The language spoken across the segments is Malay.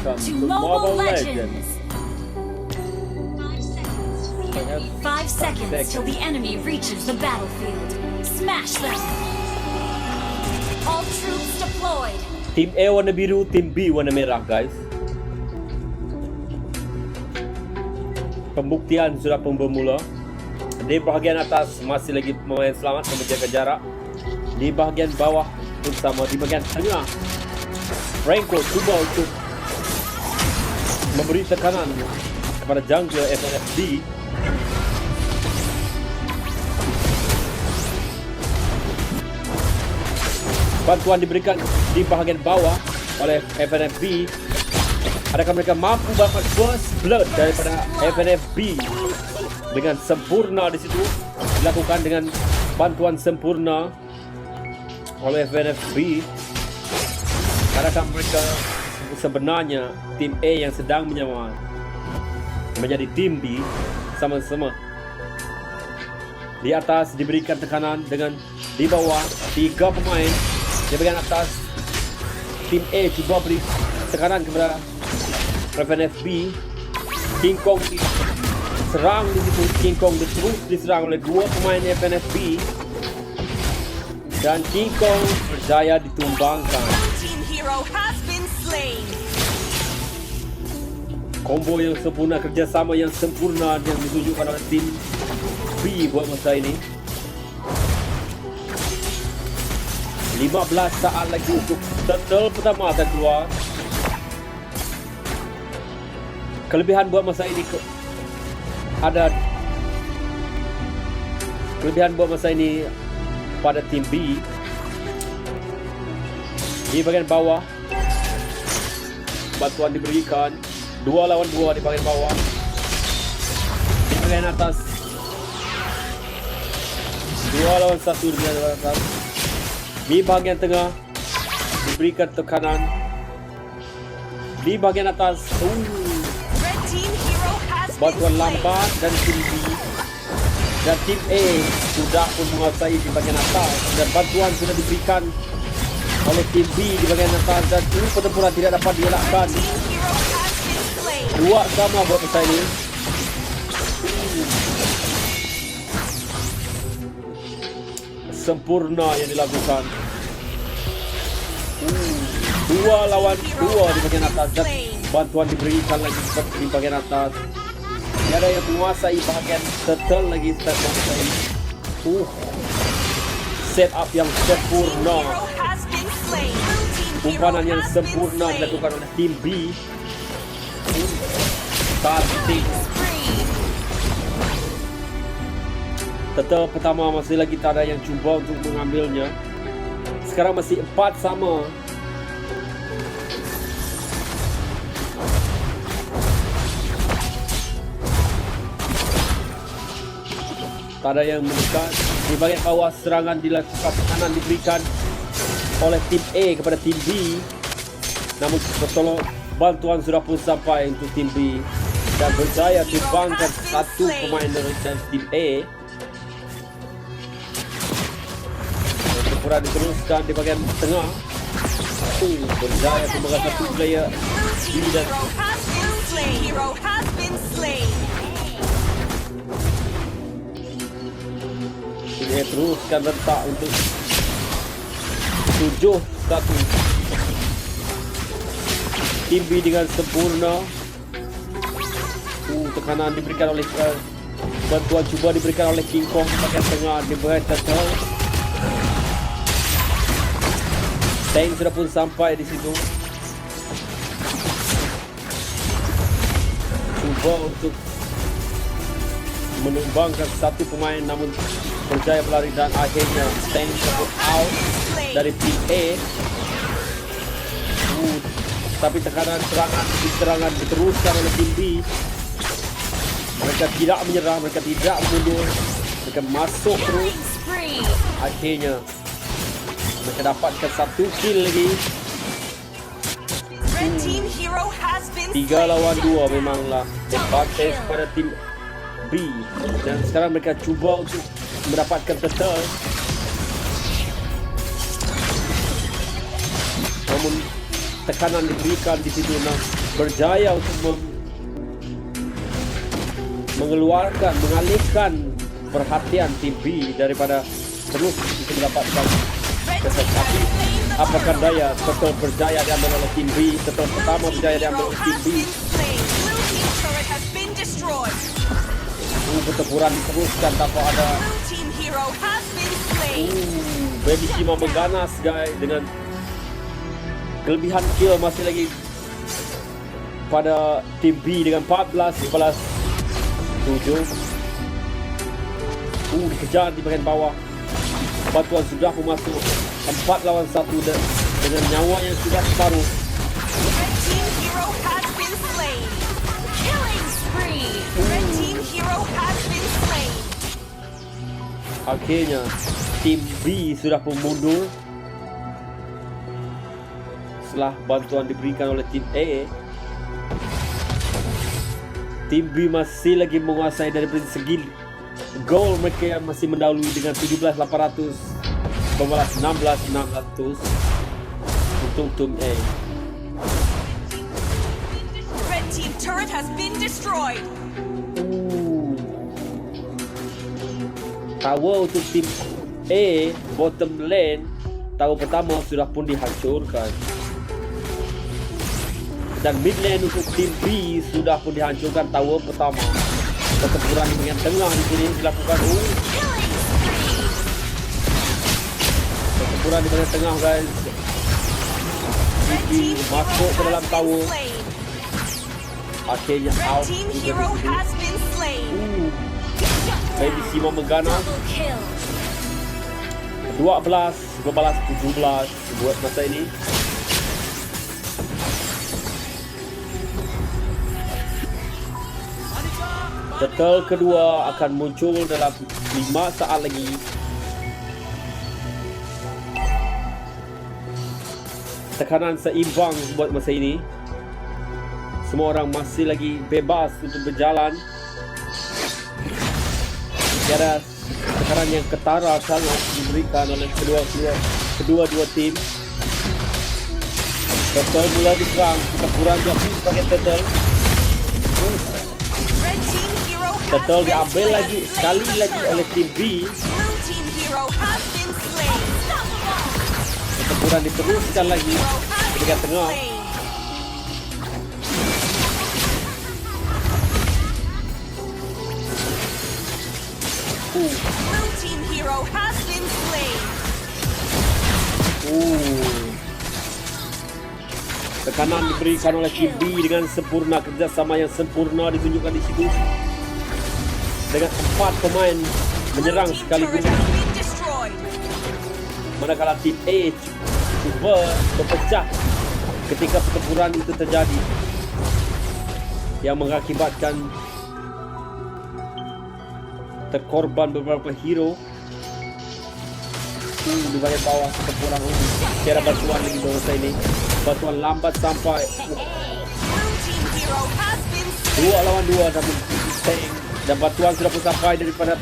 Welcome to Mobile Legends. 5 seconds till the enemy reaches the battlefield. Smash them. All troops deployed. Tim A warna biru, tim B warna merah, guys. Pembuktian sudah pun bermula. Di bahagian atas masih lagi pemain selamat menjaga jarak. Di bahagian bawah pun sama. Di bahagian tengah, Franco cuba untuk memberi tekanan kepada jungle FNFB. Bantuan diberikan di bahagian bawah oleh FNFB. Adakah mereka mampu dapat first blood daripada FNFB dengan sempurna di situ, dilakukan dengan bantuan sempurna oleh FNFB? Adakah mereka sebenarnya tim A yang sedang menyamar menjadi tim B sama-sama? Di atas diberikan tekanan dengan di bawah 3 pemain. Di bagian atas tim A cuba beri tekanan kepada FNFB. King Kong serang di situ. King Kong terus diserang oleh 2 pemain FNFB dan King Kong berjaya ditumbangkan. Combo yang sempurna, kerjasama yang sempurna yang ditunjukkan oleh tim B buat masa ini. 15 saat lagi untuk turtle pertama akan keluar. Kelebihan buat masa ini pada tim B. Di bagian bawah bantuan diberikan 2 lawan 2 di bagian bawah. Di bagian atas 2 lawan 1 di bagian atas. Di bahagian tengah diberikan tekanan. Di bahagian atas bantuan lambat dan tim B dan tim A sudah pun menguasai di bahagian atas dan bantuan sudah diberikan oleh tim B di bahagian atas dan ini pertempuran tidak dapat dielakkan. 2 sama buat masa ini. Sempurna yang dilakukan. 2 lawan 2 di bahagian atas dan bantuan diberikan lagi di bahagian atas. Tiada yang menguasai bahagian turtle lagi start masa ini. Set up yang sempurna. Umpanan yang sempurna dilakukan oleh tim B. Cantik. Turtle pertama masih lagi tak ada yang cuba untuk mengambilnya. Sekarang masih 4 sama. Tak ada yang mendekat. Di bahagian bawah serangan dilakukan, tekanan diberikan oleh tim A kepada tim B. Namun pertolongan bantuan sudah pun sampai untuk tim B dan berjaya tumbangkan 1 pemain dari tim A. Pertempuran diteruskan di bahagian tengah. Berjaya tumbangkan 1 player B dan dia teruskan rentak untuk 7-1. Tim B dengan sempurna. Tekanan diberikan oleh bantuan cuba diberikan oleh King Kong di bahagian tengah. Di bahagian turtle tank sudah pun sampai di situ. Cuba untuk menumbangkan 1 pemain namun berjaya berlari dan akhirnya tank tersebut out dari tim A. Tapi tekanan serangan diteruskan oleh tim B. Mereka tidak menyerah, mereka tidak mundur, mereka masuk terus. Akhirnya mereka dapatkan 1 kill lagi. 3 lawan 2 memanglah advantage pada tim B. Dan sekarang mereka cuba untuk mendapatkan turtle. Namun tekanan diberikan di situ berjaya untuk mengalihkan perhatian tim B daripada terus untuk mendapatkan kesempatan. Apakah daya Turtle berjaya diambil oleh tim B? Turtle pertama berjaya diambil oleh tim B. Pertempuran diteruskan tanpa ada Baby Shima mengganas guys dengan kelebihan kill masih lagi pada tim B dengan 14-7. Dikejar di bahagian bawah. Batuan sudah masuk 4 lawan 1 dengan nyawa yang sudah separuh. Red team hero has been slain. Killing spree. Red team hero has been slain. Akhirnya tim B sudah pun mundur setelah bantuan diberikan oleh tim A. Tim B masih lagi menguasai dari segi gol. Mereka masih mendahului dengan 17-800 membalas 16-600 untuk tim A. Red team turret has been destroyed. Tower untuk tim A bottom lane, tower pertama sudah pun dihancurkan. Dan mid lane untuk tim B sudah pun dihancurkan tower pertama. Pertempuran di bahagian tengah di sini dilakukan. Pertempuran di bahagian tengah guys. Tim B masuk ke dalam tower. Akhirnya out. Baby Shima mengganas. 12 membalas 17 buat masa ini. Turtle kedua akan muncul dalam 5 saat lagi. Tekanan seimbang buat masa ini. Semua orang masih lagi bebas untuk berjalan. Tiada tekanan yang ketara sangat diberikan oleh kedua-dua tim. Turtle mula diserang. Pertempuran jatuh sebagai Turtle. Turtle diambil lagi sekali lagi oleh tim B. Pertempuran diteruskan lagi di bahagian tengah. Tekanan diberikan oleh tim B dengan sempurna, kerjasama yang sempurna ditunjukkan di situ. Dengan 4 pemain menyerang sekaligus. Manakala tim A cuba berpecah ketika pertempuran itu terjadi, yang mengakibatkan terkorban beberapa hero. Di bahagian bawah pertempuran tiada bantuan lagi bangsa ini. Bantuan lambat sampai 2 lawan 2 dan bantuan sudah pun sampai daripada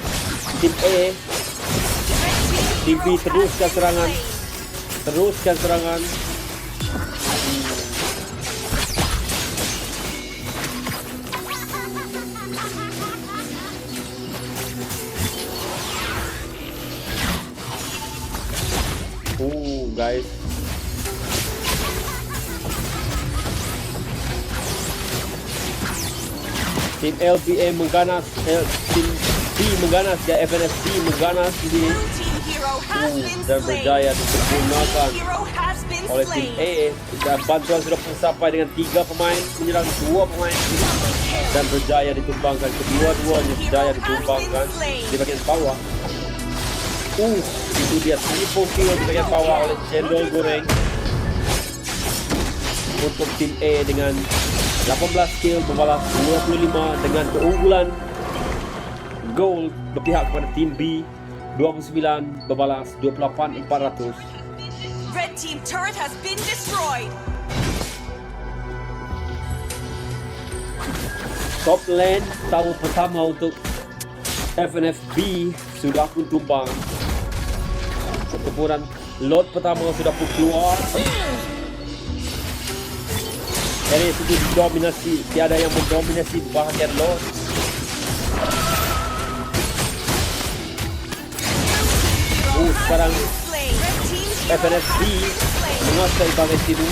tim A. Tim B teruskan serangan. Guys, tim LPA mengganas, tim B mengganas, ya FNFB mengganas di sini dan berjaya disempurnakan oleh tim A. Dan bantuan sudah pun sampai dengan 3 pemain menyerang 2 pemain dan berjaya ditumbangkan. Kedua-duanya berjaya ditumbangkan di bahagian bawah. Itu dia triple kill di bahagian bawah oleh Cendol Goreng untuk tim A dengan 18 kill membalas 25 dengan keunggulan gol berpihak kepada tim B 29 membalas 28-400. Red team turret has been destroyed. Top lane tower pertama untuk FNFB sudah pun tumbang. Pertempuran lot pertama sudah pun keluar. area situ didominasi. Tiada yang mendominasi bahagian Lord. Sekarang FNFB menguasai bahagian situ.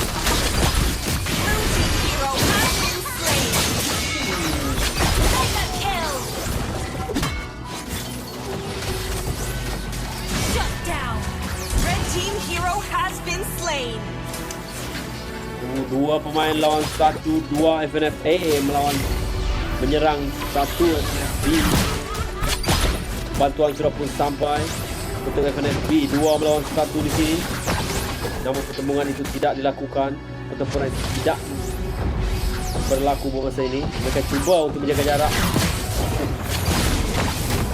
Dua pemain lawan satu, dua FNFA melawan menyerang satu FNFB. Bantuan sudah pun sampai untuk FNFB, dua melawan satu di sini. Namun pertembungan itu tidak dilakukan, pertempuran itu tidak berlaku pada masa ini. Mereka cuba untuk menjaga jarak.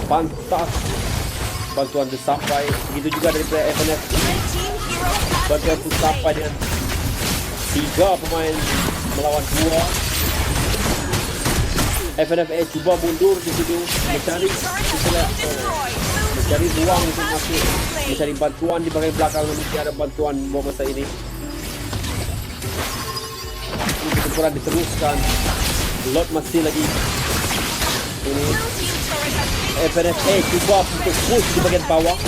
Pantas bantuan itu sampai. Begitu juga daripada FNFB. Bantuan itu sampai dengan 3 pemain melawan 2. FNFA cuba mundur di situ, mencari ruang untuk masuk, mencari bantuan di bahagian belakang. Namun tiada bantuan buat masa ini. Pertempuran diteruskan. Lord masih lagi ini. FNFA cuba untuk push di bahagian bawah,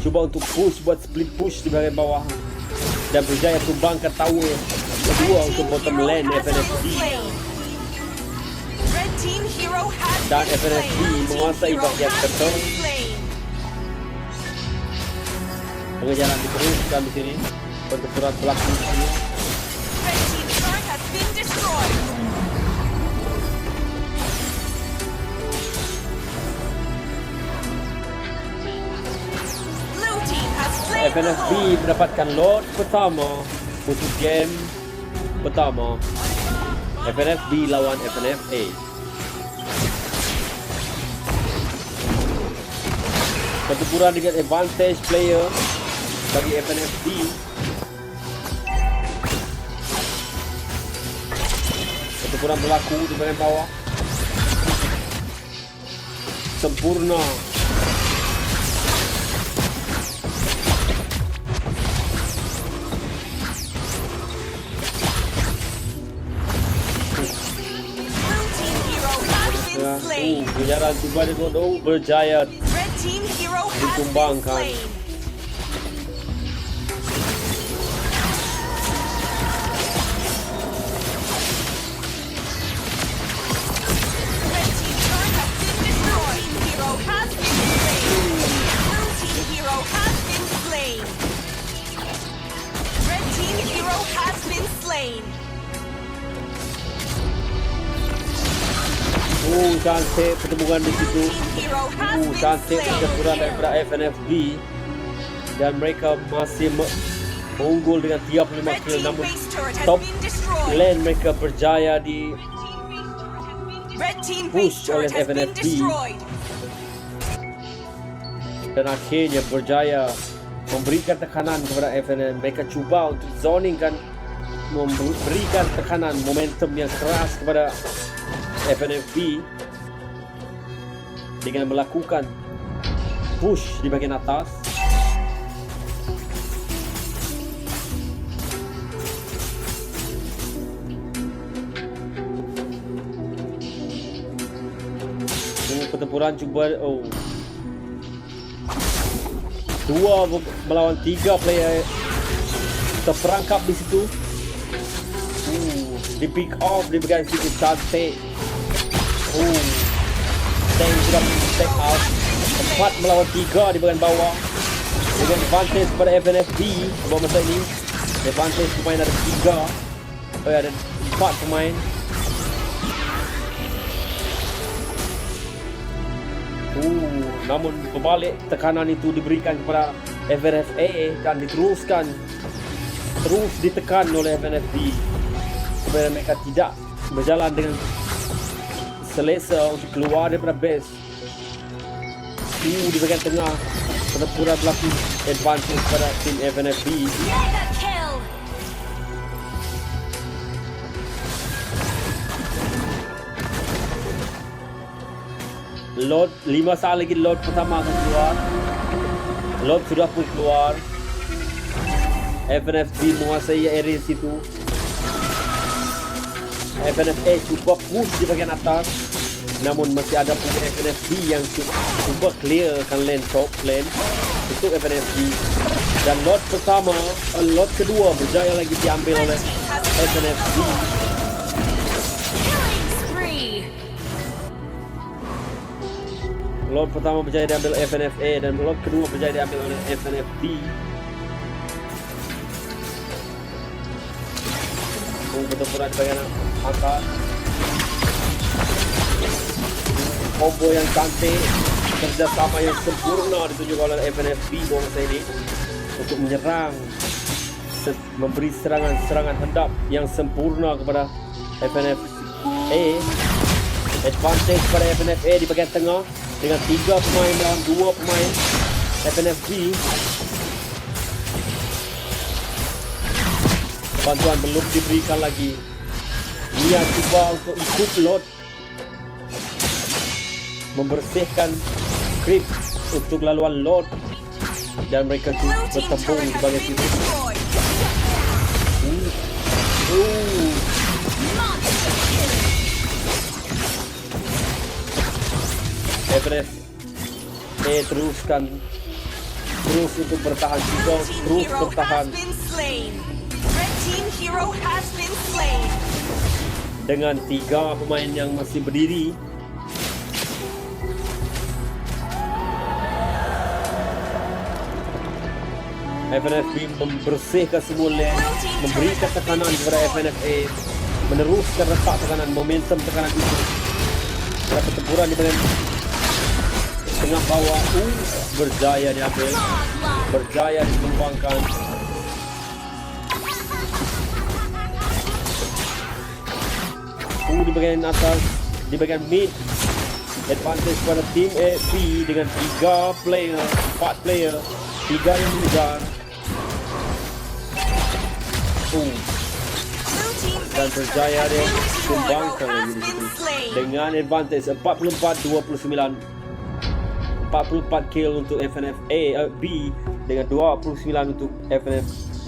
cuba untuk push, buat split push di bahagian bawah, dan berjaya tumbangkan tower kedua untuk bottom lane FNFB. Dan FNFB menguasai bahagian beton. Pengejaran diteruskan di sini. Pertempuran berlaku di sini. FNFB mendapatkan Lord pertama untuk game pertama. FNFB lawan FNFA. Pertempuran dengan advantage player bagi FNFB. Pertempuran berlaku di bagian bawah. Sempurna. Kejaran tiba di Godo berjaya ditumbangkan. Cantik pertemuan di situ. Cantik pertempuran daripada FNFB, dan mereka masih unggul dengan 35 kill. Namun top lane mereka berjaya di push oleh FNFB, dan akhirnya berjaya memberikan tekanan kepada FNFB. Mereka cuba untuk zoningkan, memberikan tekanan momentum yang keras kepada FNFB dengan melakukan push di bagian atas. Dengan pertempuran cuba dua melawan 3 player terperangkap di situ. Di pick off di bagian situ cantik. Tank sudah take out. 4 melawan 3 di bagian bawah. Dengan advantage pada FNFB buat masa ini. Advantage pemain ada 3. Ada 4 pemain. Namun berbalik tekanan itu diberikan kepada FNFA dan diteruskan terus ditekan oleh FNFB supaya mereka tidak berjalan dengan selesa untuk keluar daripada base. Di bagian tengah pertempuran berlaku, advantage pada tim FNFB. Lord 5 saat lagi Lord pertama akan keluar. Lord sudah pun keluar. FNFB menguasai area situ. FNF A cuba push di bahagian atas, namun masih ada pemain FNF B yang cuba clearkan lane top lane untuk FNF B. Dan lot pertama, lot kedua berjaya lagi diambil oleh FNF B. Lot pertama berjaya diambil FNF A dan lot kedua berjaya diambil oleh FNF B. Pertempuran di bagian atas, combo yang cantik, kerjasama yang sempurna ditunjukkan oleh FNF B masa ini untuk menyerang, memberi serangan hendap yang sempurna kepada FNF A. Advantage pada FNF A di bagian tengah dengan 3 pemain dan 2 pemain FNF B. Bantuan belum diberikan lagi. Dia cuba untuk ikut lot, membersihkan creep untuk laluan lot, dan mereka bertempur di bagian situ. FNF A terus untuk bertahan juga, terus bertahan. Team hero has been slain. Dengan 3 pemain yang masih berdiri, FNF B membersihkan semua lane, memberikan tekanan kepada FNF A, meneruskan letak tekanan, momentum tekanan itu. Pada pertempuran di bagian tengah bawah, berjaya diambil, berjaya dikembangkan. Di bagian atas, di bagian mid, advantage pada tim B dengan 4 player, 3 yang mengejar. Dan berjaya dia kembangkan lagi di situ dengan advantage 44-29, 44 kill untuk FNF B dengan 29 untuk FNF B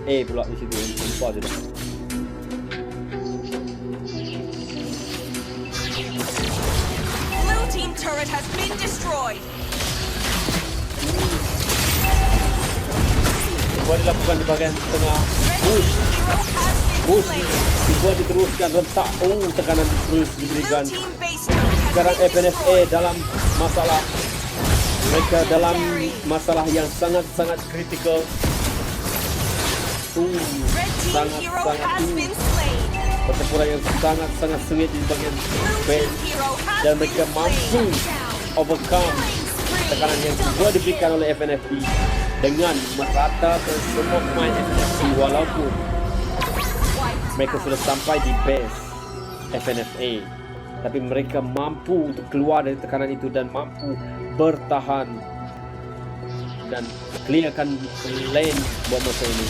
A pula di situ. Lupa je dah. Turret has been destroyed. Cuba dilakukan di bahagian tengah. Push. Cuba diteruskan rentak. Tekanan terus diberikan. Sekarang FNF A dalam masalah. Mereka dalam masalah yang sangat-sangat kritikal. Sangat-sangat pertempuran yang sangat-sangat sengit di bagian base, dan mereka mampu overcome tekanan yang juga diberikan oleh FNF B dengan merata ke semua pemain FNF B, walaupun mereka sudah sampai di base FNF A, tapi mereka mampu untuk keluar dari tekanan itu dan mampu bertahan dan clearkan lane buat masa ini.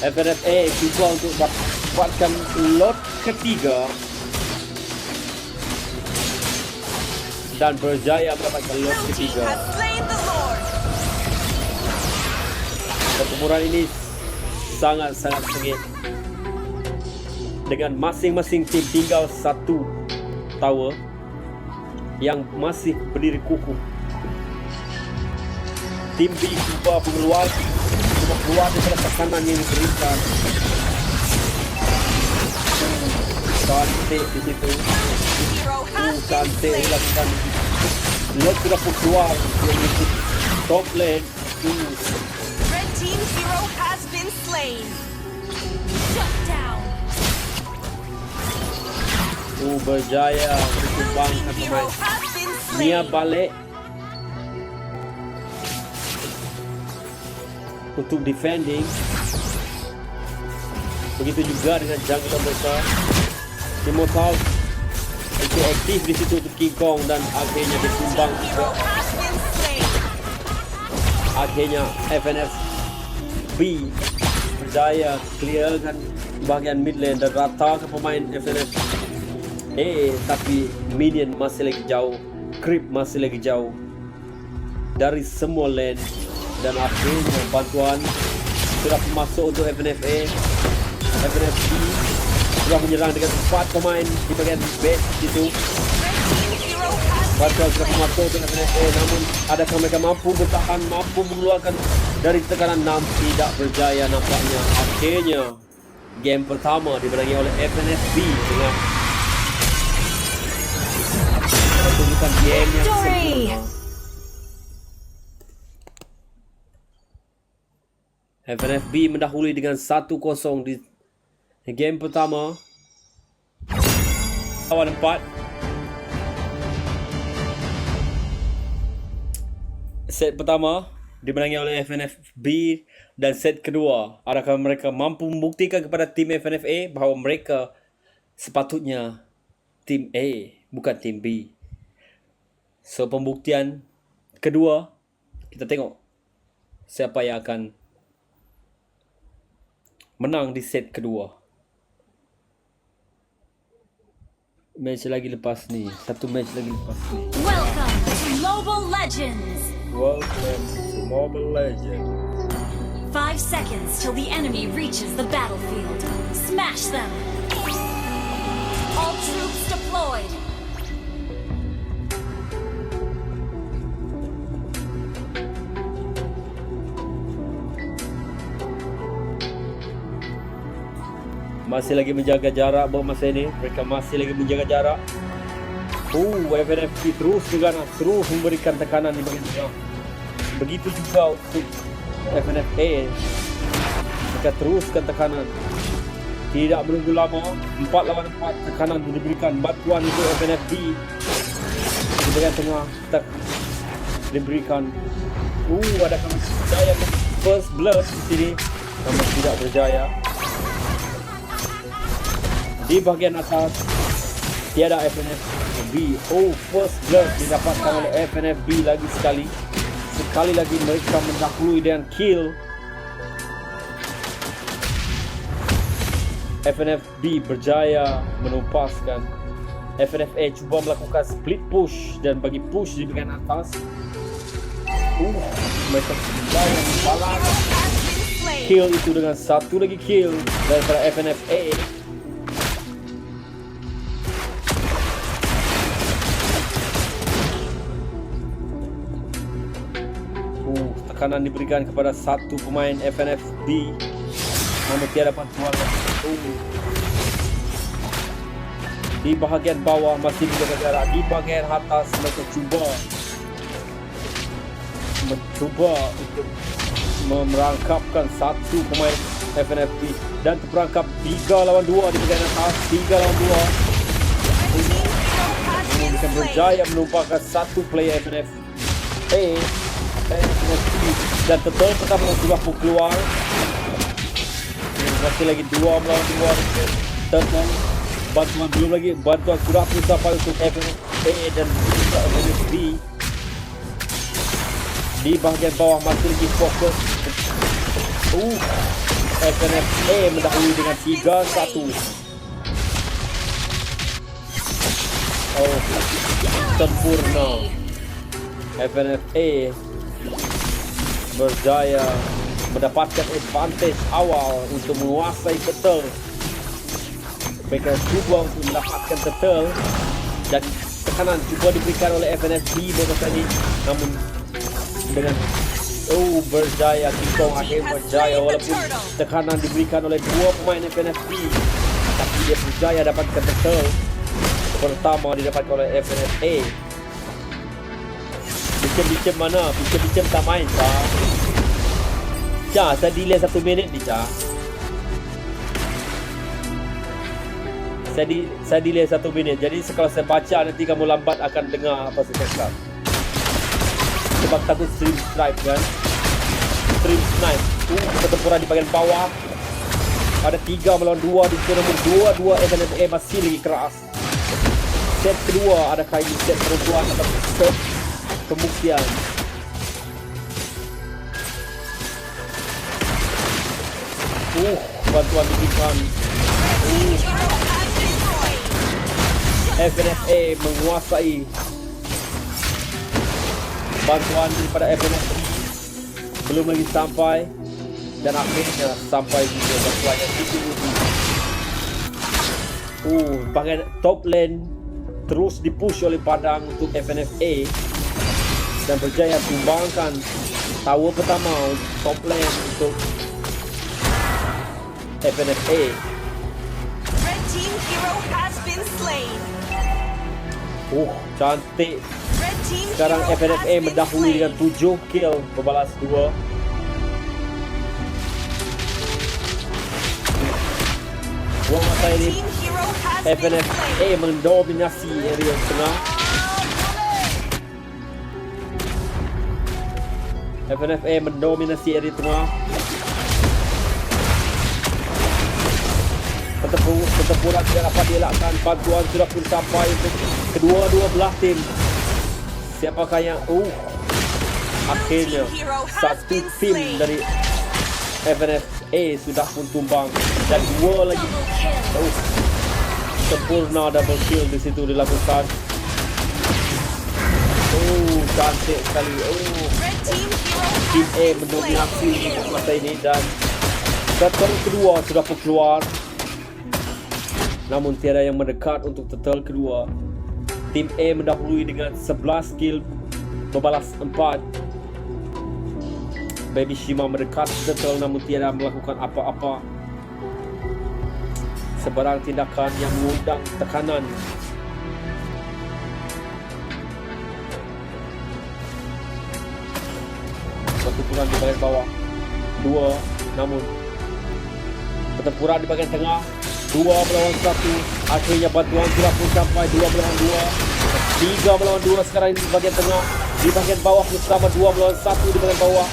FNF A cuba untuk dapatkan lot ketiga dan berjaya mendapatkan lot ketiga. Pertempuran ini sangat-sangat sengit dengan masing-masing tim tinggal 1 tower yang masih berdiri kukuh. Tim B cuba keluar daripada tekanan yang diberikan. Cantik di situ. Cantik dilakukan. Lot sudah pun keluar dari top lane. Red team hero has been slain. Shut down. Berjaya dikembangkan pemain. Mia balik untuk defending. Begitu juga dengan jungle mereka. Immortal itu aktif di situ untuk King Kong dan akhirnya disumbang juga. Akhirnya FNF B berjaya clearkan bahagian mid lane dan rata ke pemain FNF tapi minion masih lagi jauh, creep masih lagi jauh dari semua lane, dan akhirnya bantuan sudah masuk untuk FNFA. FNFB sudah menyerang dengan 4 pemain di bagian base situ. Bantuan sudah masuk untuk FNFA, namun adakah mereka mampu bertahan, mampu mengeluarkan dari tekanan 6? Tidak berjaya nampaknya. Akhirnya game pertama dimenangi oleh FNFB dengan pertunjukan game yang sempurna. FNFB mendahului dengan 1-0 di game pertama. Lawan 4. Set pertama dimenangi oleh FNFB, dan set kedua, adakah mereka mampu membuktikan kepada tim FNFA bahawa mereka sepatutnya tim A bukan tim B. So pembuktian kedua, kita tengok siapa yang akan menang di set kedua. Match lagi lepas ni, satu match lagi lepas ni. Welcome to Mobile Legends. Welcome to Mobile Legends. 5 seconds till the enemy reaches the battlefield. Smash them. All troops deployed. Masih lagi menjaga jarak masa ini. Mereka masih lagi menjaga jarak. FNFB terus memberikan tekanan di bagian tengah. Begitu juga untuk FNFA. Mereka teruskan tekanan. Tidak menunggu lama. 4 lawan 4 tekanan diberikan. Bantuan untuk FNFB di bagian tengah diberikan. Adakah berjaya first blood di sini? Namun tidak berjaya. Di bahagian atas tiada FNFB. First blood didapatkan oleh FNFB lagi sekali. Sekali lagi mereka mendahului dengan kill. FNFB berjaya menumpaskan. FNFA cuba melakukan split push dan bagi push di bahagian atas. Mereka berjaya membalas kill itu dengan satu lagi kill daripada FNFA. Tekanan diberikan kepada satu pemain FNFB, namun tiada bantuan. Di bahagian bawah masih menjaga jarak. Di bahagian atas mereka mencuba untuk merangkapkan satu pemain FNFB, dan terperangkap 3 lawan 2 di bahagian atas. 3 lawan 2. Mereka berjaya menumpahkan satu player FNFA. Dan total pertama sudah pun keluar. Masih lagi 2 melawan 2. Total bantuan belum lagi. Bantuan sudah pun sampai untuk FNFA dan FNFB. Di bahagian bawah masih lagi fokus. FNFA mendahului dengan 3-1. Sempurna. FNFA berjaya mendapatkan advantage awal untuk menguasai turtle. Mereka cuba untuk mendapatkan turtle, dan tekanan cuba diberikan oleh FNFB masa ini, namun dengan berjaya Kingkong akhirnya berjaya walaupun tekanan diberikan oleh 2 pemain FNFB, tapi dia berjaya dapatkan turtle pertama didapatkan oleh FNFA. Bicem mana? Bicem tak main tak? Saya delay 1 minit ni Cah. Saya delay 1 minit. Jadi kalau saya baca nanti kamu lambat akan dengar apa saya cakap. Sebab takut stream snipe kan. Stream snipe. Pertempuran di bahagian bawah. Ada 3 melawan 2 di nomor 2 FNFA masih lagi keras. Set kedua, adakah ini set perempuan atau set pembuktian? Bantuan diberikan. FNFA menguasai. Bantuan daripada FNFB belum lagi sampai. Dan akhirnya sampai juga bantuan yang dikirim. Bahagian top lane terus dipush oleh Padang untuk FNFA dan berjaya tumbangkan tower pertama top lane untuk FNFA. Red team hero has been slain. Cantik. Red team Sekarang hero FNFA has been mendahului slain. dengan 7 kill berbalas 2. Buang masa ini Team hero has been FNFA slain. mendominasi area tengah. FNFA mendominasi area tengah. Pertempuran tidak dapat dielakkan. Bantuan sudah pun sampai untuk kedua-dua belah tim. Siapakah yang akhirnya satu tim dari FNFA sudah pun tumbang dan dua lagi. Double kill. Sempurna double kill di situ dilakukan. Cantik sekali. Red team hero Tim has A been mendominasi slain. untuk masa ini dan turtle kedua sudah pun keluar. Namun tiada yang mendekat untuk turtle kedua. Tim A mendahului dengan 11 kill berbalas 4. Baby Shima mendekat turtle namun tiada melakukan apa-apa. Sebarang tindakan yang mengundang tekanan. Pertempuran di bahagian bawah 2, namun pertempuran di bahagian tengah 2 melawan 1. Akhirnya bantuan sudah pun sampai 2 melawan 2, 3 melawan 2 sekarang di bahagian tengah. Di bahagian bawah bersama 2 melawan 1 di bahagian bawah.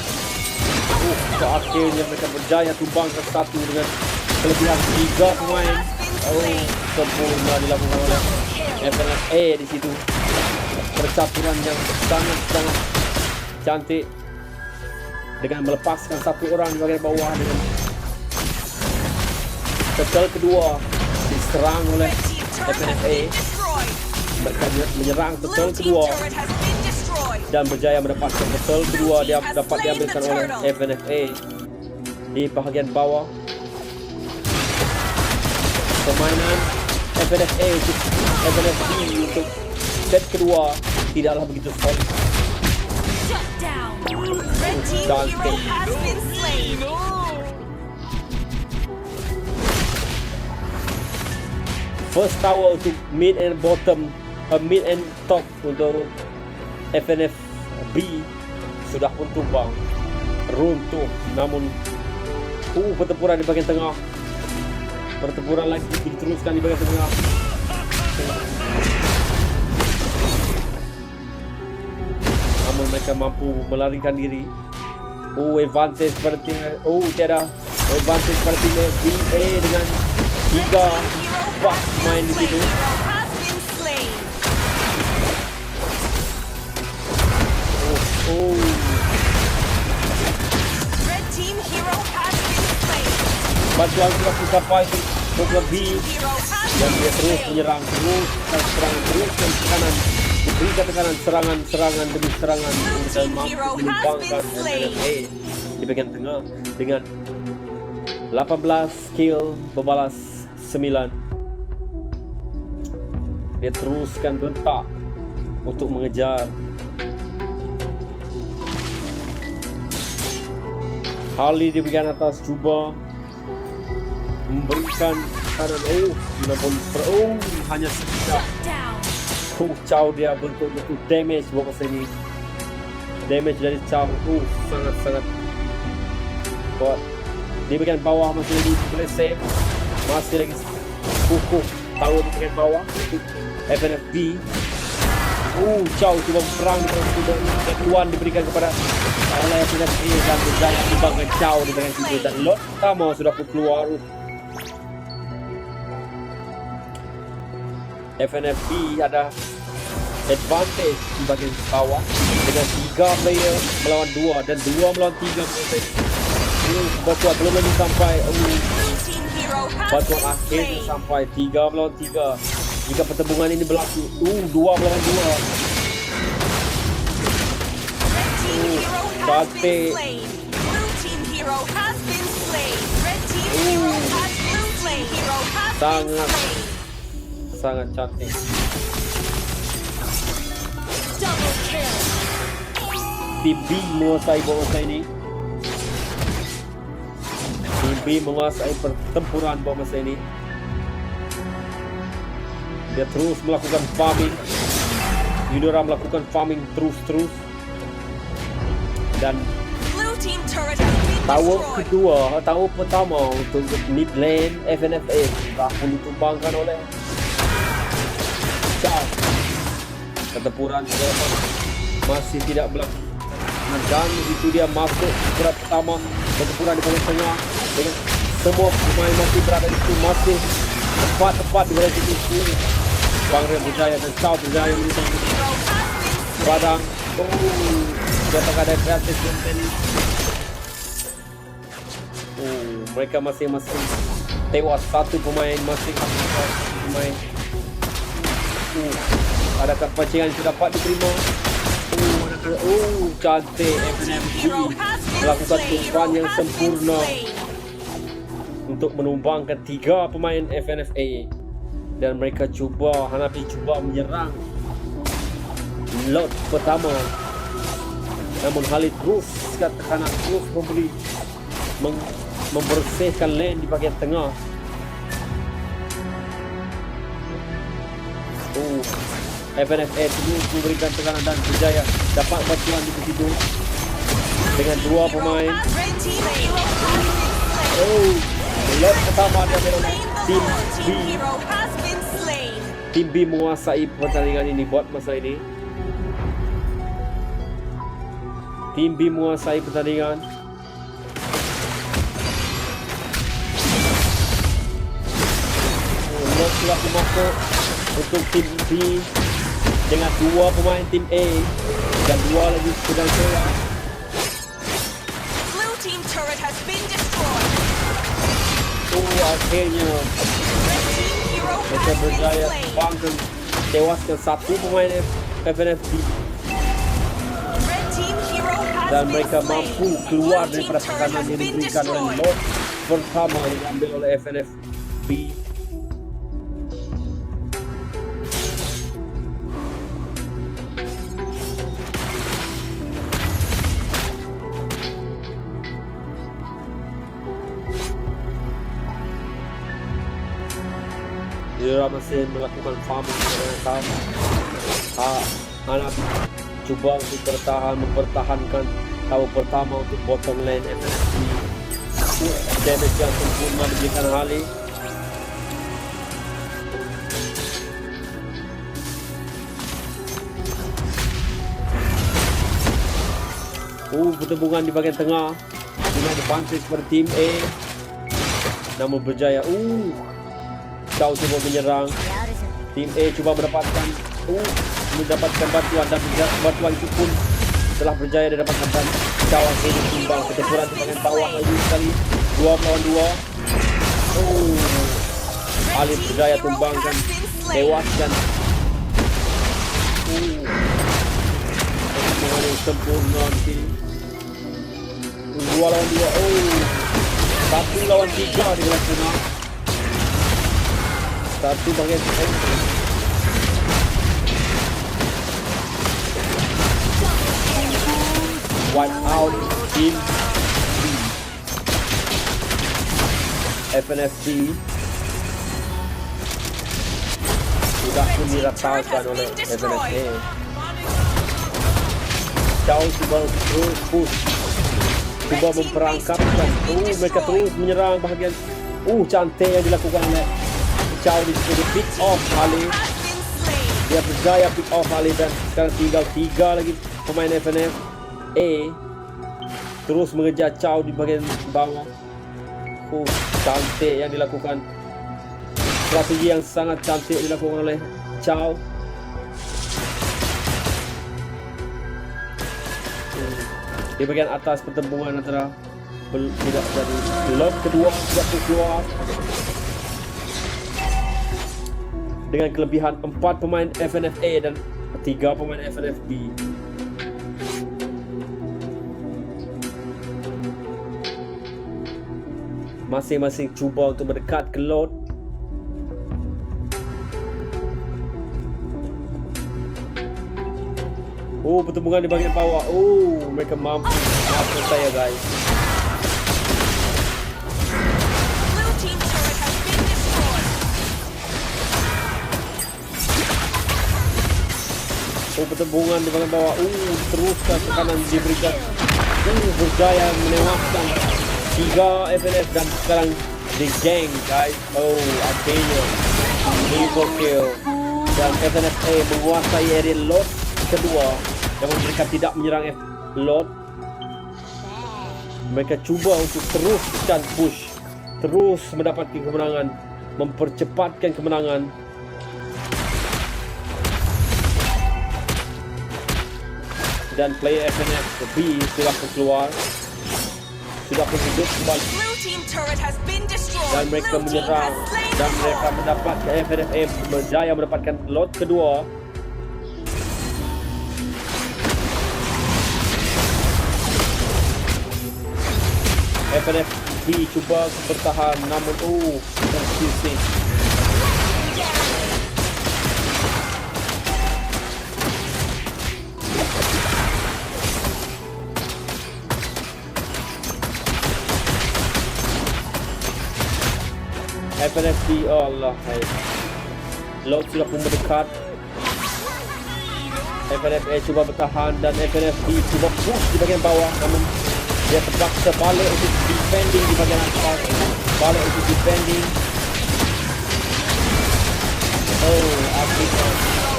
Akhirnya mereka berjaya tumbangkan 1 dengan kelebihan 3 pemain. Sempurna dilakukan oleh FNFA di situ. Percaturan yang sangat-sangat cantik dengan melepaskan satu orang di bahagian bawah dengan turtle kedua diserang oleh Red team turret has FNFA. been destroyed. Mereka menyerang Blue turtle team kedua turret has been destroyed. dan berjaya mendapatkan turtle kedua dia dapat diambilkan oleh FNFA di bahagian bawah. Permainan FNFA untuk FNFB untuk set kedua tidaklah begitu solid. Shut down. Red team Dante. hero has been slain. First tower untuk mid and bottom, mid and top untuk FNFB sudah pun tumbang, runtuh. Namun pertempuran di bahagian tengah, pertempuran lagi diteruskan di bahagian tengah. Namun mereka mampu melarikan diri. Advantage pada tim. Tiada advantage pada tim BA dengan 3 bak main di situ. Hero has been slain. Red team hero has been slain. Bantuan sudah pun sampai untuk B Hero has dan been dia terus slain. menyerang, terus dan serangan, terus dan tekanan, diberikan tekanan serangan demi serangan dan mampu menumbangkan FNFA di bagian tengah dengan 18 kill berbalas 9. Dia teruskan bentak untuk mengejar. Harley di bagian atas cuba memberikan tekanan 90 hanya sekejap. Down. Chow dia bentuk-bentuk damage buat masa ini. Damage dari Chow sangat-sangat kuat. Di bagian bawah masih lagi boleh save. Masih lagi kukuh tahu di bagian bawah untuk FNFB. Chow cuba perang dengan keluar diberikan kepada oleh FNFB dan berjaya tumbangkan Chow di bagian situ dan lot pertama sudah pun keluar. FNFB ada advantage di bagian bawah dengan 3 player melawan 2 dan 2 melawan 3 bantuan belum lagi sampai Blue team hero has bantuan been akhirnya slain. sampai 3 melawan 3 jika pertembungan ini berlaku. 2 melawan 2. Red team hero has Bate. been slain. Blue team hero has been slain. Red team hero has been slain. Hero has been Sangat. slain. Sangat cantik. Double kill. Tim B menguasai masa ini. Tim B menguasai pertempuran masa ini. Dia terus melakukan farming. Yudora melakukan farming terus-terus. Dan Blue team turret has been tower destroyed. kedua, tower pertama untuk mid lane FNFA pun ditumbangkan oleh Chow. Pertempuran masih tidak berlaku. Dan itu dia masuk pertempuran pertama. Pertempuran di bagian tengah dengan semua pemain masih berada di situ, masih tepat di berada di situ. Bang Ria berjaya dan Chow berjaya menyerang padang. Datang ada kreatif ini. Mereka masing-masing tewas, satu pemain masing-masing pemain. Adakah pancingan yang dapat diterima? Cantik FNFB melakukan tumpuan yang sempurna untuk menumbangkan 3 pemain FNFA. Dan mereka Hanabi cuba menyerang lot pertama. Namun Khalid terus katakan terus membersihkan lane di bagian tengah. FNFA terus memberikan tekanan dan berjaya dapat bantuan di situ dengan 2 pemain. Red team hero has been slain. Lot pertama diambil oleh tim Blue B. team hero has been slain. Tim B menguasai pertandingan ini buat masa ini. Tim B menguasai pertandingan. Lot telah masuk untuk tim B dengan 2 pemain tim A dan 2 lagi sedang serang. Blue team turret has been destroyed. Akhirnya Red team hero mereka has been berjaya slain. bangkit tewaskan 1 pemain FNFB. Red team hero has Dan been mereka slain. mampu keluar Blue team daripada turret tekanan has yang been diberikan oleh destroyed. lot pertama yang diambil oleh FNFB. Dia masih melakukan farming dengan Hanabi cuba untuk mempertahankan tower pertama untuk bottom lane FNFB. Damage yang sempurna diberikan Hali. Pertembungan di bagian tengah dengan advantage pada tim A, namun berjaya. Chow cuba menyerang. Tim A cuba mendapatkan bantuan dan bantuan itu pun telah berjaya didapatkan. Chow akhirnya timbang ketempuran di bagian bawah lagi sekali. 2 melawan 2. Alif berjaya tumbangkan, tewaskan. Pertandingan yang sempurna di sini. 2 lawan 2. 1 lawan 3 di dalam tengah. 1 bagian wipe out tim FNFB. Sudah pun diratakan oleh FNFA. Chow cuba terus push, cuba memperangkapkan. Mereka terus menyerang bahagian. Cantik yang dilakukan oleh Chow di sini. Pick off Ali. Dia berjaya pick off Ali dan sekarang tinggal 3 lagi pemain FNF A terus mengejar Chow di bagian bawah. Cantik yang dilakukan. Strategi yang sangat cantik dilakukan oleh Chow. Di bagian atas pertembungan antara tidak jadi lot kedua tidak keluar. dengan kelebihan 4 pemain FNFA dan 3 pemain FNFB. Masing-masing cuba untuk mendekat ke Lord. Oh, pertemuan di bahagian bawah. Oh, mereka mampu saya, guys. Blue team turret has been destroyed. Oh, pertemuan di bahagian bawah. Teruskan tekanan diberikan. Berjaya menewaskan 3 FNF dan sekarang di gang, guys. Oh, akhirnya triple kill. Dan FNFA menguasai area Lord kedua. Namun mereka tidak menyerang Lord. Mereka cuba untuk teruskan push, terus mendapatkan kemenangan, mempercepatkan kemenangan. Dan player FNF B sudah keluar, sudah hidup kembali. Blue team turret has been destroyed. Dan mereka Blue team menyerang has slain dan the mereka Lord. mendapatkan FNFA berjaya mendapatkan Lord kedua. FNFB cuba bertahan namun tersisih. FNFB, Allah, Lord sudah pun mendekat. FNFA cuba bertahan dan FNFB cuba push di bahagian bawah, namun dia terpaksa balik untuk defending di bahagian atas. Balik untuk defending. Oh, akhirnya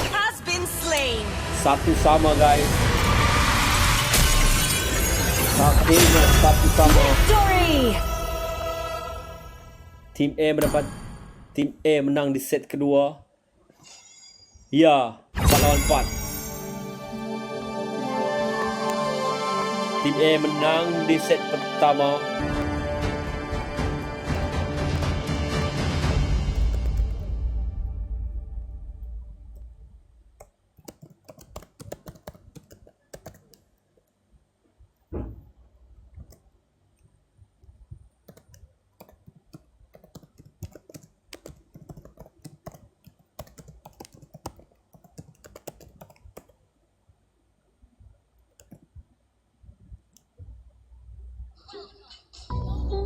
Has been slain. satu sama, guys. Akhirnya satu sama. Victory! Tim A menang di set kedua. Ya, 4 lawan 4. Tim A menang di set pertama.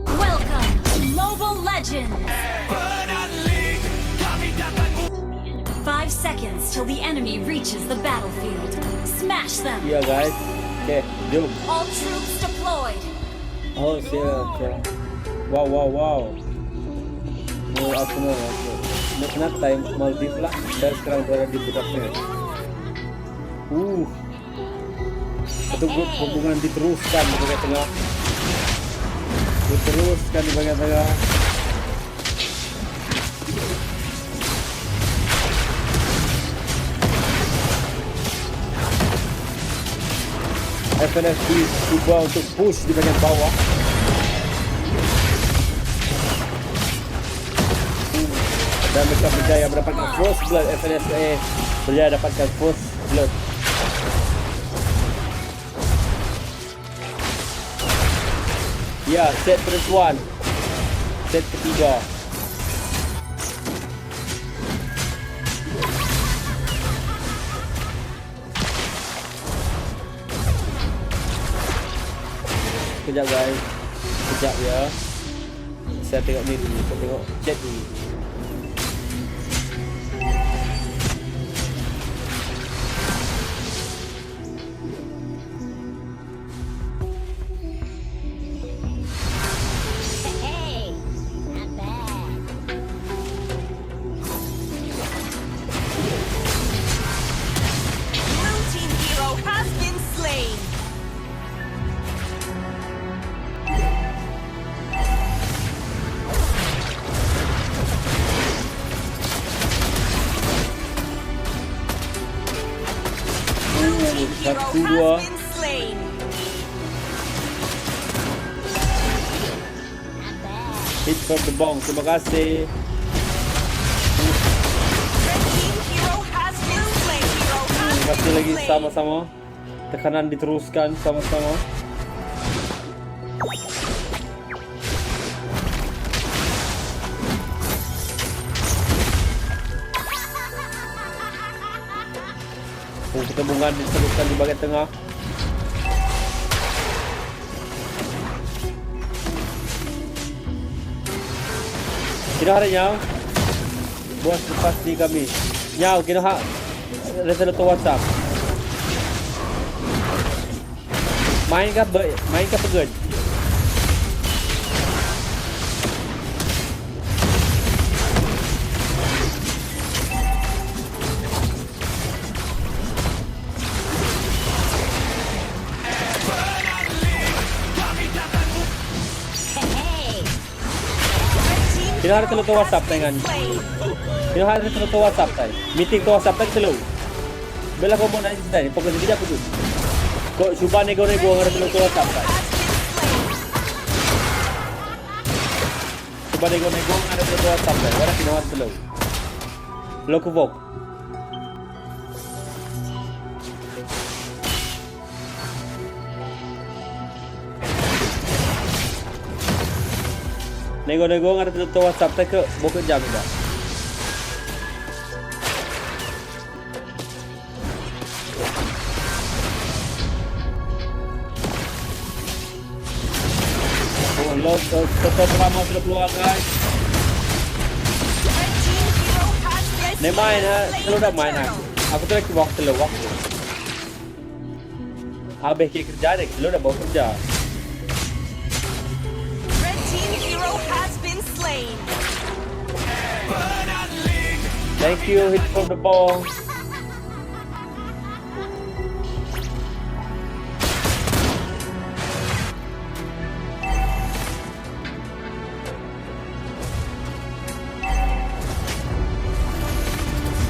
Welcome to Mobile Legends! 5 seconds till the enemy reaches the battlefield. Smash them! Ya, guys. Okay, jom. All troops deployed! Oh, siap. Wow. Oh, aku mau. Nak kena time Maldives lah. Saya sekarang berada di Budapest. Pertempuran diteruskan di bagian tengah. Diteruskan di bagian tengah. FNFB cuba untuk push di bagian bawah. Dan mereka berjaya mendapatkan first blood. FNFA berjaya dapatkan first blood. Ya, set penentuan. Set ketiga. Sekejap, guys. Sekejap ya. Saya tengok ni dulu. Saya tengok chat dulu. Blue team hero has been slain. Blue team hero Satu, dua. has been slain. Hit from the bong. Terima kasih. Red Masih lagi sama-sama. Tekanan diteruskan sama-sama. Pertembungan diteruskan di bahagian tengah. Kira hari Nyau. Bos lepas di kami. Nyau kira hak rasa tu WhatsApp. Main ke pegun? Kira hari tu WhatsApp dengan. Kira hari tu WhatsApp tay. Meeting tu WhatsApp tay selalu. Bela kau mau nanya cerita ni, pokok dia apa tu? Kau cuba nego-nego hari tu WhatsApp tay. Cuba nego-nego hari tu WhatsApp tay. Orang kena WhatsApp selalu. Lo kuvok. Nego-nego ada tutup WhatsApp tak ke buku jam dah. Oh, lo tutup drama sudah keluar guys. Ni main kalau dah main aku tu lagi waktu waktu. Habis kerja dek, lo dah bawa kerja. Thank you, hit from the ball.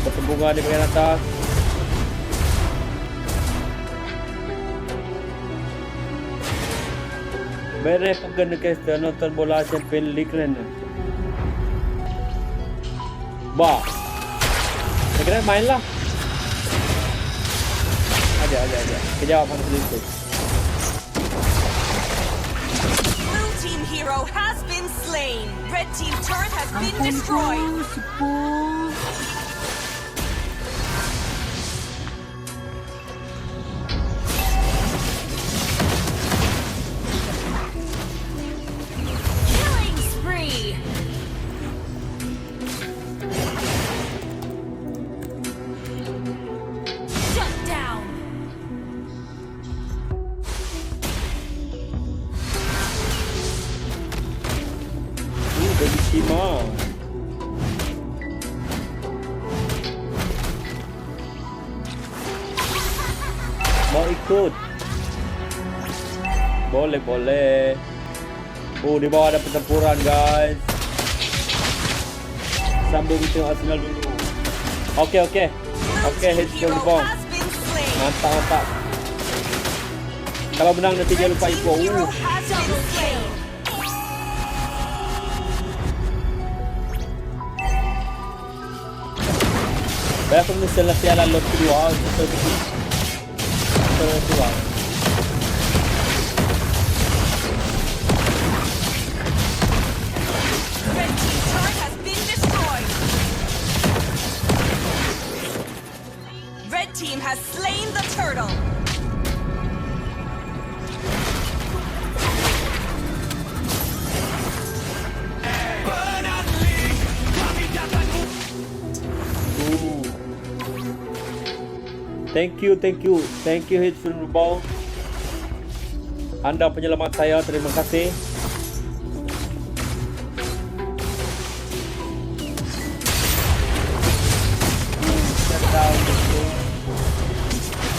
Pertembungan di bagian atas. Mere pegan dekat nonton bola Champions League ni. Bah. Saya kira main lah. Aja. Kejawab mana itu. Blue team hero has been slain. Red team turret has been destroyed. Killing spree. Shut down. Baby Shima. Mau ikut? Boleh. Oh, di bawah ada pertempuran guys. Sambung tengok Arsenal dulu. Okey, hit Hero bom. has been slain. Mantap. Kalau menang nanti jangan lupa info. Hero has been slain. Baik aku misalnya piala lot kedua seperti kedua. Red team turret has been destroyed. Red team has slain the turtle. Thank you hit from the ball. Anda penyelamat saya, terima kasih. Down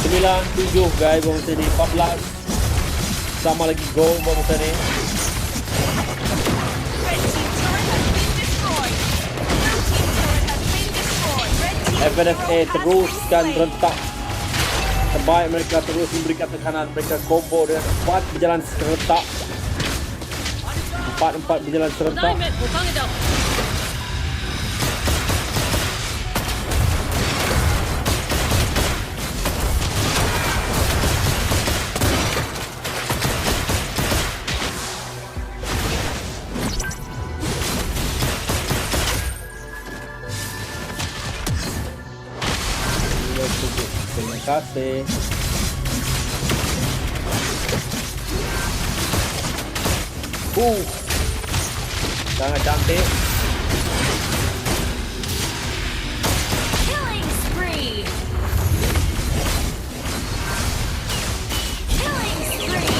9-7 guys, bangsa ni 14. Sama lagi gol bangsa ni. Red team turret has been destroyed. Blue team turret has been destroyed. Red team FNFA hero has teruskan been slain. rentak. Terbaik mereka terus memberikan tekanan. Mereka combo dengan 4 berjalan serentak. 4 berjalan serentak. kasih. Sangat cantik. Killing spree. Killing spree.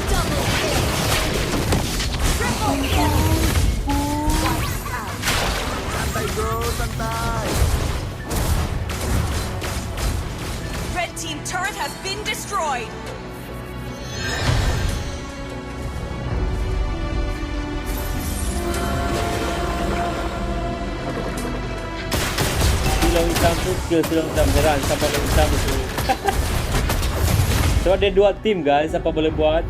Double kill. Triple kill. Wiped out. Santai bro, santai. Red team turret has been destroyed. Silong hitam tu skill silong hitam heran siapa yang hitam tu. So ada 2 tim guys, apa boleh buat?